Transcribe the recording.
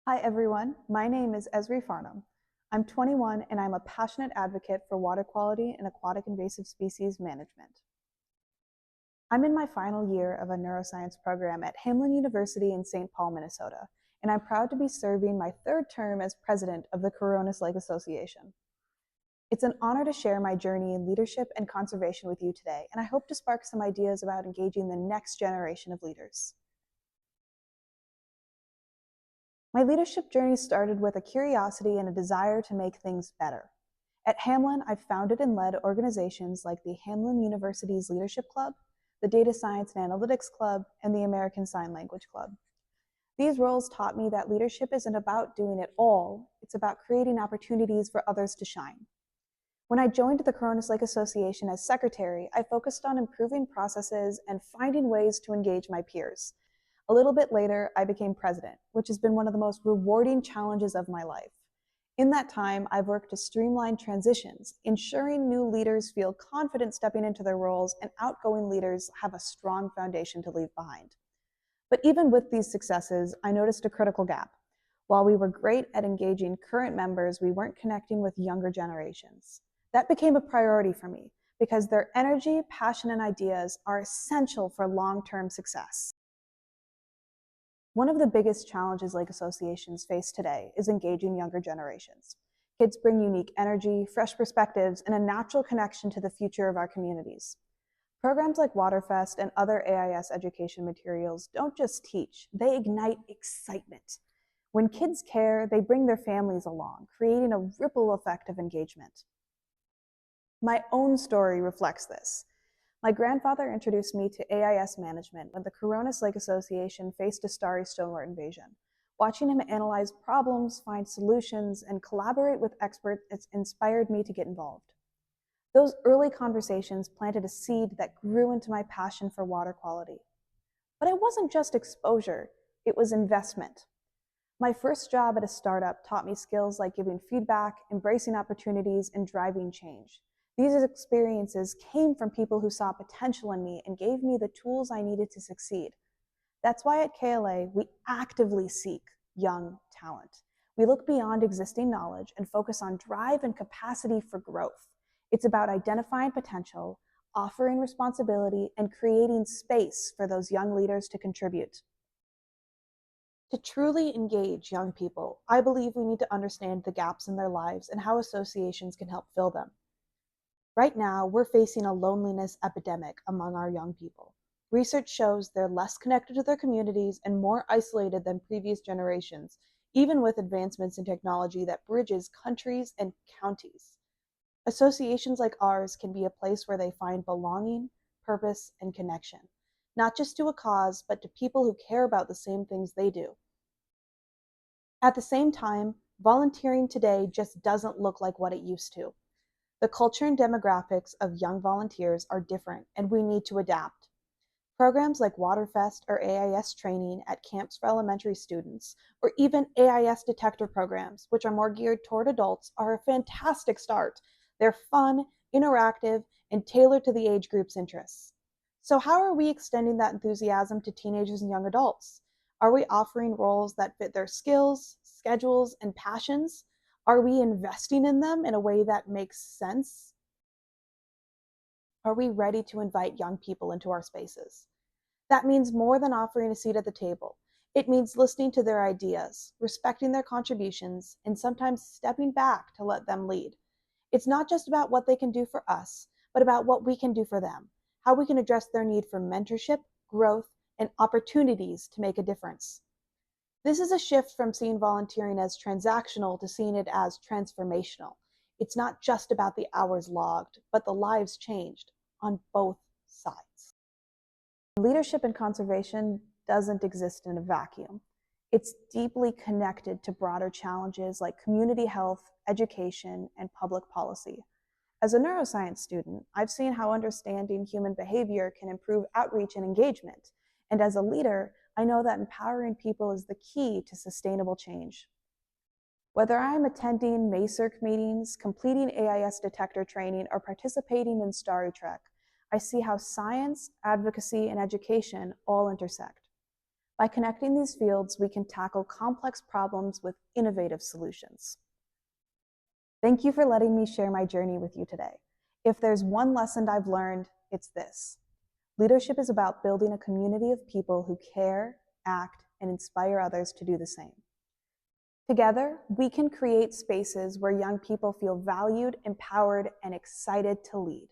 Hi everyone, my name is Ezri Farnum. I'm 21 and I'm a passionate advocate for water quality and aquatic invasive species management. I'm in my final year of a neuroscience program at Hamline University in St. Paul, Minnesota, and I'm proud to be serving my third term as president of the Coronis Lake Association. It's an honor to share my journey in leadership and conservation with you today, and I hope to spark some ideas about engaging the next generation of leaders. My leadership journey started with a curiosity and a desire to make things better. At Hamline, I've founded and led organizations like the Hamline University's Leadership Club, the Data Science and Analytics Club, and the American Sign Language Club. These roles taught me that leadership isn't about doing it all, it's about creating opportunities for others to shine. When I joined the Coronis Lake Association as secretary, I focused on improving processes and finding ways to engage my peers. A little bit later, I became president, which has been one of the most rewarding challenges of my life. In that time, I've worked to streamline transitions, ensuring new leaders feel confident stepping into their roles and outgoing leaders have a strong foundation to leave behind. But even with these successes, I noticed a critical gap. While we were great at engaging current members, we weren't connecting with younger generations. That became a priority for me because their energy, passion, and ideas are essential for long-term success. One of the biggest challenges lake associations face today is engaging younger generations. Kids bring unique energy, fresh perspectives, and a natural connection to the future of our communities. Programs like Waterfest and other AIS education materials don't just teach, they ignite excitement. When kids care, they bring their families along, creating a ripple effect of engagement. My own story reflects this. My grandfather introduced me to AIS management when the Coronis Lake Association faced a starry stonewort invasion. Watching him analyze problems, find solutions, and collaborate with experts inspired me to get involved. Those early conversations planted a seed that grew into my passion for water quality. But it wasn't just exposure, it was investment. My first job at a startup taught me skills like giving feedback, embracing opportunities, and driving change. These experiences came from people who saw potential in me and gave me the tools I needed to succeed. That's why at KLA, we actively seek young talent. We look beyond existing knowledge and focus on drive and capacity for growth. It's about identifying potential, offering responsibility, and creating space for those young leaders to contribute. To truly engage young people, I believe we need to understand the gaps in their lives and how associations can help fill them. Right now, we're facing a loneliness epidemic among our young people. Research shows they're less connected to their communities and more isolated than previous generations, even with advancements in technology that bridges countries and counties. Associations like ours can be a place where they find belonging, purpose, and connection, not just to a cause, but to people who care about the same things they do. At the same time, volunteering today just doesn't look like what it used to. The culture and demographics of young volunteers are different, and we need to adapt. Programs like Waterfest or AIS training at camps for elementary students, or even AIS detector programs, which are more geared toward adults, are a fantastic start. They're fun, interactive, and tailored to the age group's interests. So how are we extending that enthusiasm to teenagers and young adults? Are we offering roles that fit their skills, schedules, and passions? Are we investing in them in a way that makes sense? Are we ready to invite young people into our spaces? That means more than offering a seat at the table. It means listening to their ideas, respecting their contributions, and sometimes stepping back to let them lead. It's not just about what they can do for us, but about what we can do for them, how we can address their need for mentorship, growth, and opportunities to make a difference. This is a shift from seeing volunteering as transactional to seeing it as transformational. It's not just about the hours logged, but the lives changed on both sides. Leadership and conservation doesn't exist in a vacuum. It's deeply connected to broader challenges like community health, education, and public policy. As a neuroscience student, I've seen how understanding human behavior can improve outreach and engagement. And as a leader, I know that empowering people is the key to sustainable change. Whether I'm attending MACERC meetings, completing AIS detector training, or participating in Starry Trek, I see how science, advocacy, and education all intersect. By connecting these fields, we can tackle complex problems with innovative solutions. Thank you for letting me share my journey with you today. If there's one lesson I've learned, it's this. Leadership is about building a community of people who care, act, and inspire others to do the same. Together, we can create spaces where young people feel valued, empowered, and excited to lead.